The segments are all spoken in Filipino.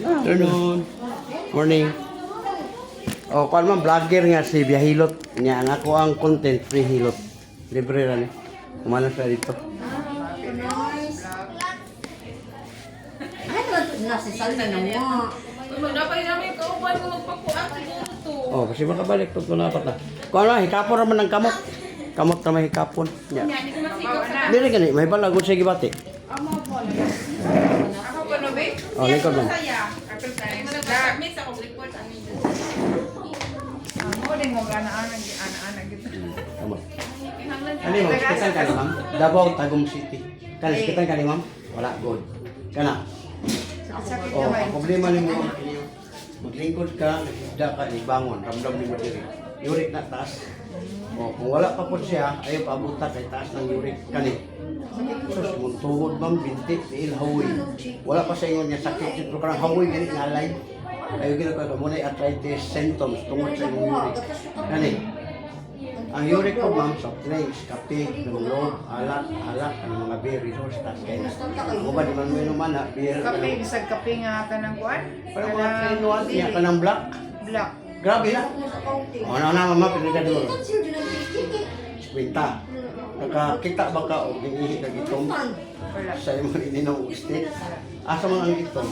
Afternoon. Morning. Oh, kuan man vlogger nga si Biyahilot. Nya nga ako ang content free hilot. Libre ra ni. Kumana sa dito. Nasisalda na mo. Dapat namin kauban mo magpakuan siguro to. Oh, kasi makabalik to na apat na. Kuan man hikapon ra man ng kamot. Kamot na may hikapon. Nya. Hindi ko masikap sa Dili gani may balagod sa gibati. amo po. Ako pa no be? Oh, lingkod man. Saya. Kapil tayo. Nag-submit ako report ani. Amo din mo ana-ana gitu. Kamot. Ani mo, kitan ka ni ma'am. Davao Tagum City. Kana kitan ka ni ma'am. Wala good. Kana. Sakit Oh, naman. ang problema ni mo maglingkod ka, nagda ka, ibangon, ramdam ni mo diri. Uric na taas. Oh, kung wala pa po siya, ayaw paabuta kay taas ng uric kani. Sus, mong tuhod ma'am, binti, tiil, hawi. Wala pa sa ingon niya sakit, dito ka ng hawi, ganit nalay. Ayaw ginagawa mo na arthritis symptoms tungkol sa inyong uric. Kani. Ang uric ko ma'am, soft drinks, kape, lumulog, alak, ang mga beer, resource, tas kaya na. Ako ba di man mo inuman na, beer, Kape, bisag kape nga ka ng kuan? parang mga trinuan, niya ka ng black. Black. Grabe na. O, na mama, pinagdadolo. Kwenta. Nakakita ba ka o ginihi ka gitong Wala. sa imong ininom steak? Asa man ang gitong?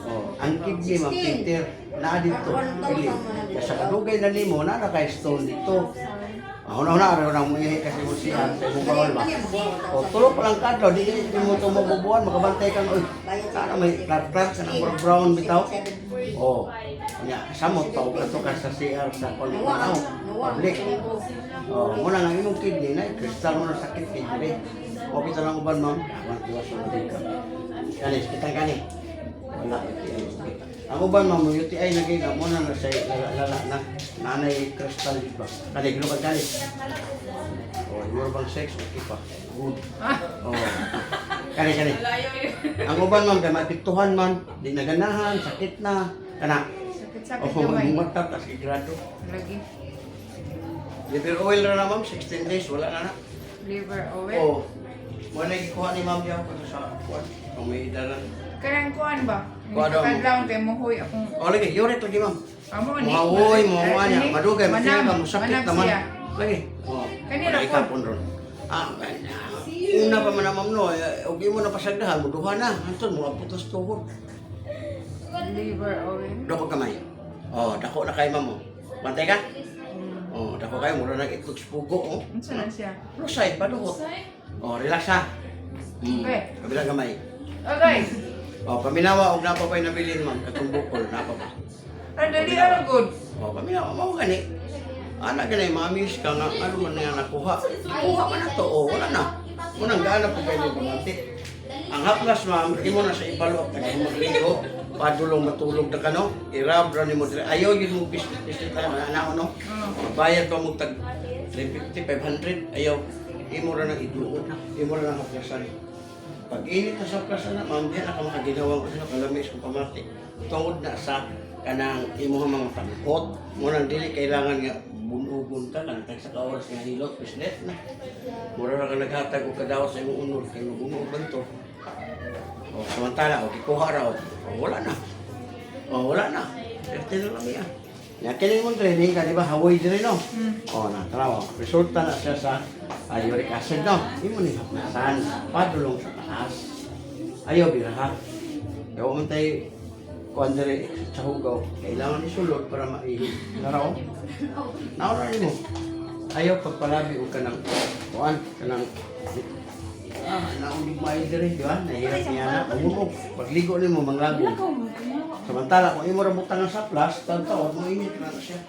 Oh, ang kidney ma'am, Peter, naa dito, pili. Sa kadugay na nimo, na kay stone dito. Una-una, rin ang muihi kasi mo siya sa imong bawal ba? O, tulo pa lang kadlo, di mo ito mabubuan, makabantay kang, uy, sana may clark-clark ka ng brown bitaw. O, samot pa, ito ka sa CR sa Kolipanaw, public. O, muna nga imong kidney na, kristal mo na sakit kidney. O, kita lang uban, ma'am. Awan, tiwas mo din ka. Kanis, kitang kani. Wala. Ang uban, ma'am, UTI na gina mo na sa lala na nanay kristal ba? Kani, gino ka kani. O, more bang sex, okay pa. Good. O, kani. Layo yun. Ang uban, ma'am, kaya mapiktuhan man, di naganahan, sakit na. Kana. Sakit-sakit O, naman. magmumatak, tas igrado. Lagi. Liver oil na ma'am, 16 days, wala na. Liver oil. Oo. Wala yung kuha ni ma'am yaw kasi sa kuha. Kung may dalan. Kanang kuan ba? Kuan daw. Kadlaw kay mohoy akong O lagi, yurit lagi ma'am. amo ni. Mahuhoy, mahuhoy niya. Madugay, matil ka, Manam masakit naman. siya. Lagi. Oo. Kanina Wala po. ikapon ron. Una pa man na ma'am no, huwag mo na pasagdahan, muduha na. Anton, mga putos tuhod. Liver oil. Dako kamay. O, dako na kay ma'am mo. Bantay ka? O, dako kayo, mura na itlog pugo. O. Unsa na siya? Lusay, paduhot. O, relax ha. Okay. Kabilang kamay. Okay. O, paminawa, huwag na pa pa'y nabilin, ma'am. Katong bukol, na pa pa. Ang dali ara good. O, paminawa, mao gani. Anak gani, mamis ka nga, ano man na nakuha. Kuha man na to, o, wala na. Munang gana po kayo ng bumanti. Ang haplas, ma'am, imo na sa ibalo, kaya mo ligo, padulong matulog na ka, no? Irabra ni mo, ayaw yun mo business tayo, anak ko, no? Bayad pa mo tag 350, 500, ayaw. Imo ra nang iduot, imo ra nang haplasan. Pag init na sa haplasan na, ma'am, yan ako makaginawang kalamis kung pamati. Tungod na sa kanang imo mga tangkot, mo nang dili kailangan nga bunugon ka, kanang sa kaoras nga hilot, pislet na. Mura ra ka naghatag o kadawas sa imong unod, kay mo bunuog man to. O, samantala, o, kikuha ra, o, wala na. O, wala na. Pwede na lang yan. Yan, kining mong training ka, di ba? Hawaii din rin, no? O, natarawa. Resulta na siya sa uric acid, no? Hindi mo ni haplasan. Padulong sa taas. Ayaw, biraha. Ayaw mo tayo, kuhan diri sa hugaw. Kailangan isulod para maihig. Naraw? Naura rin mo. Ayaw, pagpalabi o ka ng, kuhan, ka ng, naulig maayo diri, di ba? Nahirap niya na. Umumog. Pagligo ni mo, manglagong. Samantala, kung imo rambutan ng saplas, taon-taon, mo init na siya.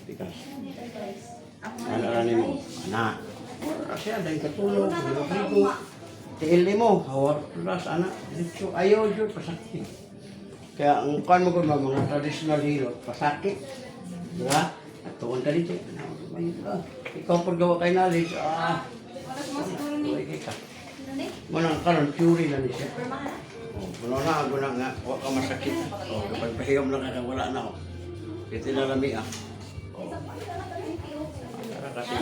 Tikas. Alaranin mo, anak. Wala siya, dahil katulog, ligo. Tiil ni mo, hawar plus, anak. Dito, ayaw dyan, pasakit. Kaya ang kuhan mo ko mga traditional hilot, pasakit. Di ba? At tuwan ka dito. Ikaw paggawa kay knowledge, okay ka. Manang karon theory na ni siya. Wala na ako na nga, huwag ka masakit. Kapag pahiyom lang ka, wala na ako. Ito na lami ah. Para kasi.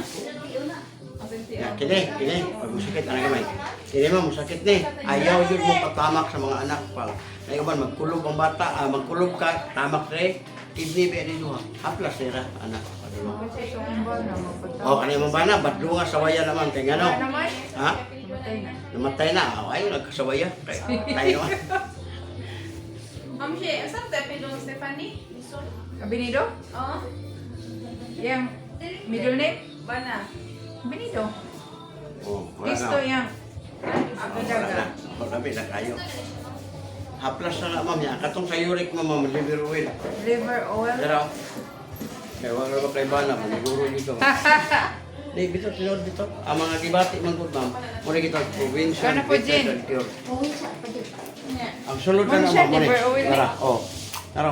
Asenti Ya, kini, pag musakit, ano gamay? Kini mo, musakit ni. Ayaw yun mo patamak sa mga anak pa. Ngayon man, magkulog ang bata, magkulog ka, tamak rin. Kidney ba rin duha. Haplas nila, anak. O, kanina mo ba na? Ba't duha sawaya naman? Kaya ano? Ha? Namatay na. Ay, nagkasawaya. Kaya tayo naman. Ma'am She, asan tayo pilong Stephanie? Abinido? Oo. Yang middle name? Bana. Abinido. O, wala Listo na. yang. Wala na. Marami na kayo. Haplas na nga, ma'am. Yan. Katong sa uric mo, ma'am. Liver oil. Liver oil. Daraw. Kaya wala ba kay Bana, maniguro dito. Di, bito, tinod dito. Ang mga gibati man po, ma'am. Muna kita, provincial, Kano po, Jen? and cure. Nya. Ang sulod ka Ma'am, na, siya, ma'am. Muna. liver oil, Tara, oh. Tara.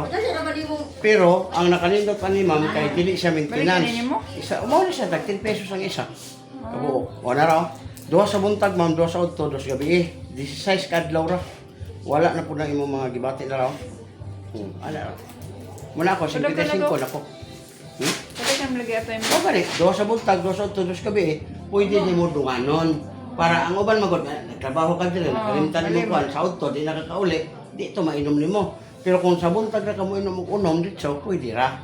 Pero, ang nakalindot pa ni ma'am, kay dili siya maintenance. Balikan mo? Isa, umaw na siya, 10 pesos ang isa. Kabuo. O, naraw. Duha sa buntag, ma'am. Duha sa udto, duha sa gabi. 16 kadlaw ra. Wala na po na imong mga gibati na raw. Ala. Muna ako, Tulog ka na 55 to? na po. Kada kang lagi ato yung O gani, duha sa buntag, duha sa udto, duha sa gabi, pwede ni mo dunganon. Para ang uban magod, nagtrabaho ka din, nakalimtan mo kuan sa udto, di nakakauli, di ito mainom nimo. Pero kung sa buntag na ka mo inom og unom dito, pwede ra.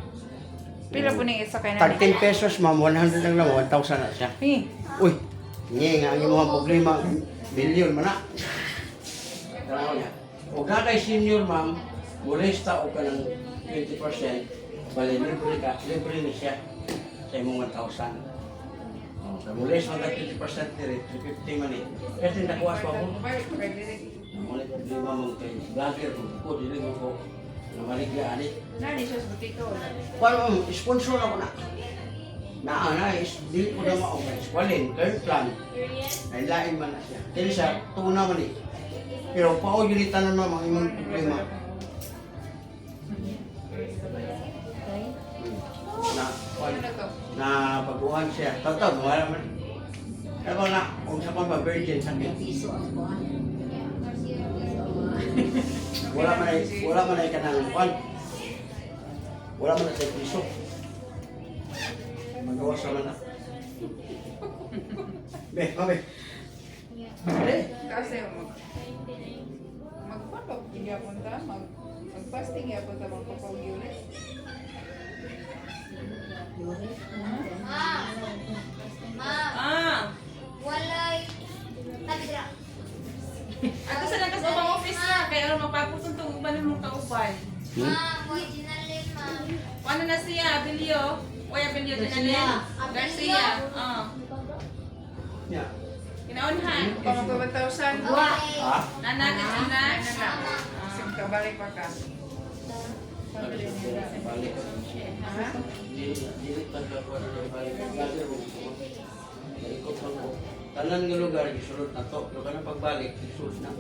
pila po ning isa kay na. 13 pesos ma'am, 100 lang lang, 1,000 na siya. Uy, nga ang imong problema, bilyon man na. Tanaw niya. O na kay senior ma'am, molesta o ka ng 20%, bali libre ka, libre ni siya sa imong 1,000. Sa molest man ka 20% diri, 350 man eh. Kasi nakuha pa mo. Mulit problema mong kay vlogger ko, dili mo ko na maligya ani. Nani siya sa butiko. Paano, sponsor ako na. Dili ko na mao kay Squalin, current plan. Ay lain man na siya. Dili siya, tuna man eh. Pero pao yun tanan mo mga imong problema. Na, na pag-uhan siya. Totoo, wala man. Kaya na, kung sa pa virgin sakit. Wala man ay kanang kwan. Wala man ay piso. Magawa sa man na. Be, mabe. Be. Kasi magpapag gyapon ta, magfasting gyapon ta magpapag-unit. Ah. Walay tagra. Ato sa lang kasama office na, kaya ano mapaputuntong uban mo kauban. Ma'am, original name, ma'am. Ano na siya, Abilio? Oy, Abilio din na din. Garcia. Ah. Ya. Kinaunhan. Pang 1,000. Okay. Ha? Nana ka sina. Ano na? Sim ka balik pa ka. Balik. Ha? Dili taga ko na balik. Vlogger mo. Ikot lang ko. Tanan nga lugar, gisulod na to. Pero ka na pagbalik, gisulod na.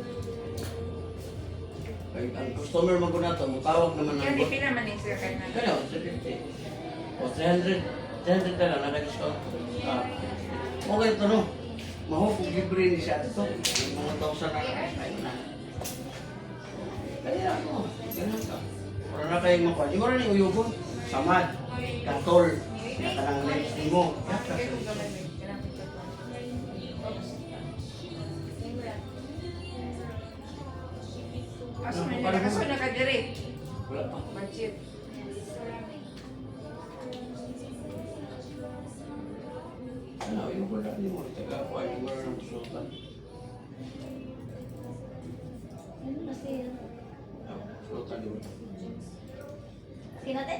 Kaya ang customer mo ko na to, mutawag naman Yan, ng ipila man siya kay na. Kaya, 350. O 300 ka lang, naka-discount. Okay ito no. Mahupog libre ni siya ito. Mga 1,000 na kayo na. Kaya ako, ganun ka. Wala na kayong makuha. Di mo rin yung uyugon. Samad, katol, nakanang legs ni mo. Aso na nakadiri. Wala pa. Budget. Ano, yung wala ni mo. Taga ako ay yung wala ng sultan. Sultan di mo. Sinate?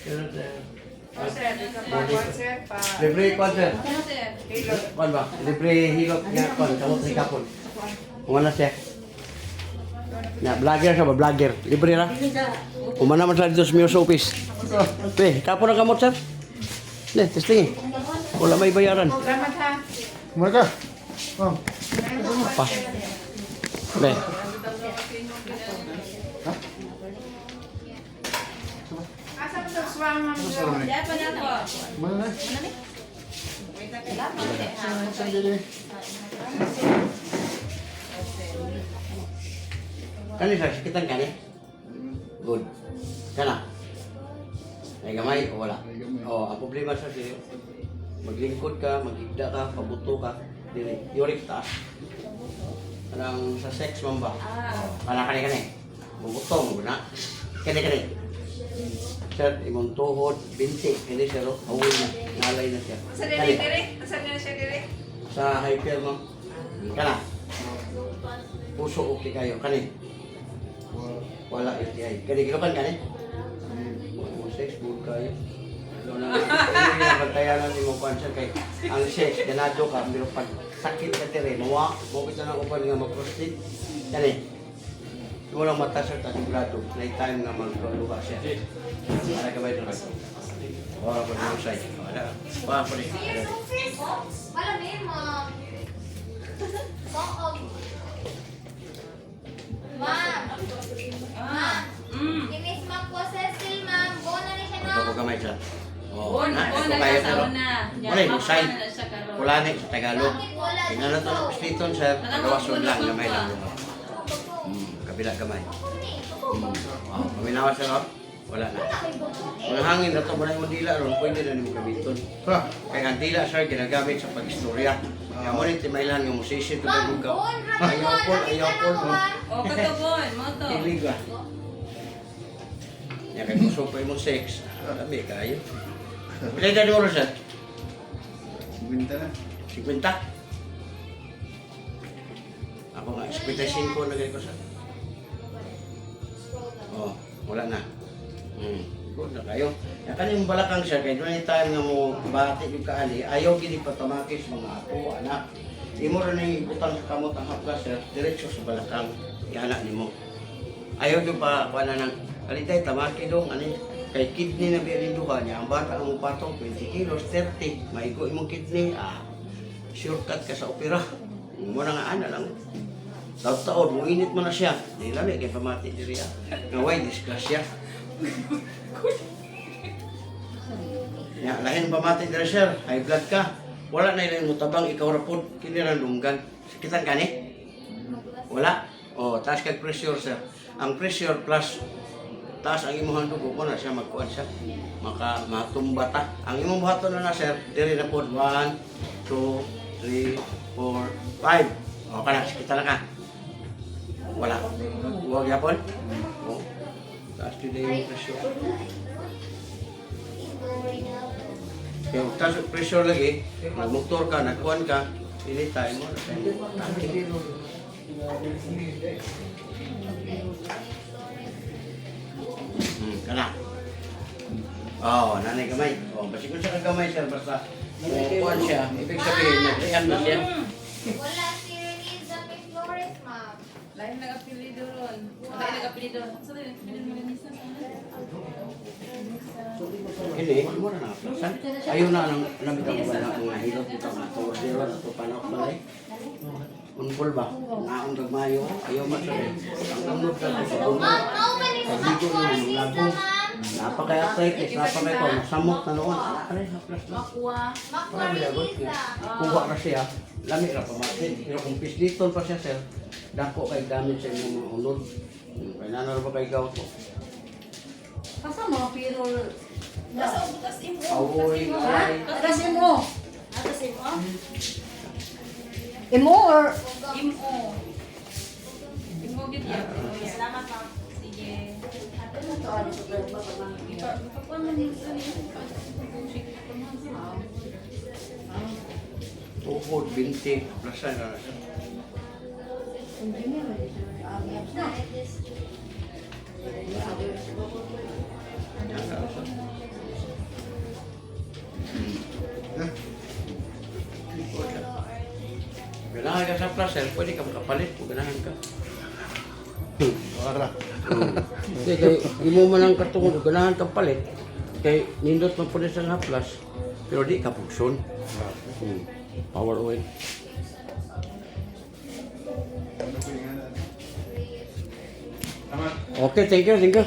Pero, O sir, di ka pa sir pa. libre kwan sir. Ano sir? Hilot. Kwan ba? Libre hilot nga kwan. Kamot ni kapon. Kumana siya. Na, vlogger siya ba? Vlogger. Libre ra. Kumana man sa dito sa Mio Office. Be, kapon ang kamot sir. Ne, testing. Wala may bayaran. Salamat ha. Mereka. Oh. Pa. Be. Asa mo sa swama mo? Diyan pa na to. Mana nih? Sendiri. Kani sa sakitan kani? Good. Kana. Ay gamay o wala? Ay, gamay. Oh, ang problema sa sa'yo, maglingkod ka, magigda ka, pabuto ka, dili, uric taas. Anong sa sex man ba? Kani. Bubutong mo na. Kani. Sir, imong tuhod, binti, kani sir, away na, nalay na siya. Asa dire dire? Asa na siya dire? Sa hyper mo, kana. Puso okay kayo, kani. Wala UTI. Kani, gilukan kani? Sex, good kayo. Ano na, hindi na bantayanan ni mo kwansa kay ang sex, ganado ka, pero pag sakit ka tiri, mawa, mo kita na upan nga mag-prostate. Kani, mo lang mata sir, tasigurado, na time nga magluha siya. Para ka ba ito? Wala ko na sa'yo. Wala ko rin. Here's some fish. Malamig, ma'am. Song. Ma'am. Ma'am. Kinis ma'am po Cecil, ma'am. Go na ni siya na. Ito ko kamay sir. Bon, na bon, ito kayo sir. nagkasaon na. Wala yung sign. na siya karon. Kulani sa Tagalog. Bakit wala Tingnan na ito ng dito? Pistiton sir. Gawason lang, gamay lang. Kabila gamay. Paminawa sir, oh. Wala na. Kung hangin na ito, muna yung dila ron, pwede na ni mo kabiton. Ha? Kaya ang dila sir, ginagamit sa pag-istorya. Kaya mo rin timailan yung musisin, Ma'am, tumagugaw. bon, Ayaw po, ma'am. O katubon, mo to. Kilig ba? Yan kaya gusto pa yung sex. Dami kayo. Pilay na oras sir? Binta na. 50? Ako nga, 55 na ganito sir. Oh, wala na. Good na kayo. Yan kanyung balakang siya, kaya doon yung time nga mo bati yung kaali, ayaw gini patamakis mga apo, anak. Di mo rin yung ibutang sa kamot ang haplas sir, diretso sa balakang, ianak ni mo. Ayaw yung pa, wala nang, kalitay, tamaki dong, ano yun, kay kidney na biyarinduhan niya, ang bata ang upatong 20 kilos, 30, maigo imong kidney, shortcut ka sa opera. Mo na nga ana lang. Taon-taon, muinit mo na siya. Nilami, kay pamati diri nga way disgrasya. Ya, lahin pamati diri sir, high blood ka. Wala na ilang mutabang ikaw rapod, kiniran lunggan. Sakitan ka ni? Wala. Oh, taas kag pressure sir. Ang pressure plus taas ang imong dugo mo na siya magkuan siya. Matumba ta. Ang imong buhaton na sir, diri na pod 1 2 3 4 5. O kana, kita na ka. Wala. Huwag yapon. O. Taas din na yung pressure. Kaya kung taas yung pressure lagi, nagmotor ka, nagkuhan ka, pinitay mo. Kana. Oh, nanay gamay. Oh, basi kung siya kagamay sir, basta kuhan siya, ibig sabihin, nag-react na siya. Wala si Renisa P. Flores, ma'am. Lain nag-apelido ron. Lain nag-apelido. Sa din, apelido mo ganisa sa Hindi, mo na nakaplasan. Ayaw na nang nabitaw ba na ang nahilot ito, matawag zero na ito, panak ba rin? Unpul ba? Naong gagmayo, ayaw masabi. Ang gamot ka sa Ma'am, dumot. no man is Pag dito Flores, naman, Lisa, labo. ma'am. Napaka-arthritis, masamot na noon. Aray, haplas na. Makuha. Makwa Renisa. Kuha na siya, lami na pamatin. Pero kung pisliton pa siya, sir, dako kay gamit sa inyong mga unod. Kaya na ba kay gaw to? Asa mo, pero... Basta butas imo. Awoy, Ha? aray. Atas mo. Atas imo. Imo or... Imo. Imo gid ya. Salamat ma'am. Sige. Ipakuha man din sa niyo. Tuhod, binti, plasan na siya. Yan na siya. Ganahan ka sa placer, pwede ka makapalit kung ganahan ka. Wala. Hindi, kay imo man ang katungod, ganahan kang palit. Kay nindot man po sa haplas, pero di ka pugson. Power oil. Okay, thank you, thank you.